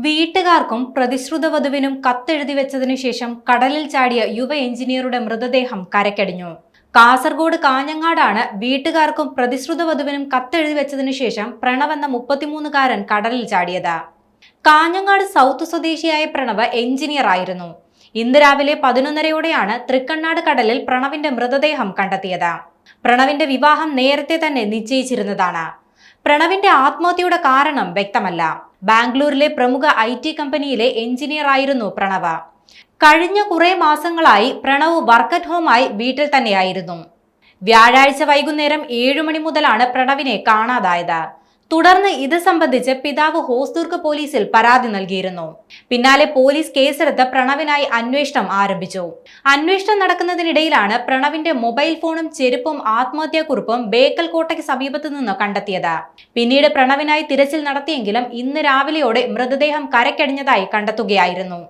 വീട്ടുകാർക്കും പ്രതിശ്രുത വധുവിനും കത്തെഴുതി വെച്ചതിനു ശേഷം കടലിൽ ചാടിയ യുവ എഞ്ചിനീയറുടെ മൃതദേഹം കരക്കടിഞ്ഞു. കാസർഗോഡ് കാഞ്ഞങ്ങാടാണ് വീട്ടുകാർക്കും പ്രതിശ്രുത വധുവിനും കത്തെഴുതി വെച്ചതിനു ശേഷം പ്രണവ് എന്ന 33-കാരൻ കടലിൽ ചാടിയത്. കാഞ്ഞങ്ങാട് സൗത്ത് സ്വദേശിയായ പ്രണവ് എഞ്ചിനീയർ ആയിരുന്നു. ഇന്ന് രാവിലെ 11:30-യോടെയാണ് തൃക്കണ്ണാട് കടലിൽ പ്രണവിന്റെ മൃതദേഹം കണ്ടെത്തിയത്. പ്രണവിന്റെ വിവാഹം നേരത്തെ തന്നെ നിശ്ചയിച്ചിരുന്നതാണ്. പ്രണവിന്റെ ആത്മഹത്യയുടെ കാരണം വ്യക്തമല്ല. ബാംഗ്ലൂരിലെ പ്രമുഖ IT കമ്പനിയിലെ എഞ്ചിനീയർ ആയിരുന്നു പ്രണവ്. കഴിഞ്ഞ കുറെ മാസങ്ങളായി പ്രണവ് വർക്ക് അറ്റ് ഹോമായി വീട്ടിൽ തന്നെയായിരുന്നു. വ്യാഴാഴ്ച വൈകുന്നേരം 7 മണി മുതലാണ് പ്രണവിനെ കാണാതായത്. തുടർന്ന് ഇത് സംബന്ധിച്ച് പിതാവ് ഹോസ്ദുർഗ് പോലീസിൽ പരാതി നൽകിയിരുന്നു. പിന്നാലെ പോലീസ് കേസെടുത്ത് പ്രണവിനായി അന്വേഷണം ആരംഭിച്ചു. അന്വേഷണം നടക്കുന്നതിനിടയിലാണ് പ്രണവിന്റെ മൊബൈൽ ഫോണും ചെരുപ്പും ആത്മഹത്യാക്കുറിപ്പും ബേക്കൽ കോട്ടയ്ക്ക് സമീപത്ത് നിന്ന് കണ്ടെത്തിയത്. പിന്നീട് പ്രണവിനായി തിരച്ചിൽ നടത്തിയെങ്കിലും ഇന്ന് രാവിലെയോടെ മൃതദേഹം കരക്കടിഞ്ഞതായി കണ്ടെത്തുകയായിരുന്നു.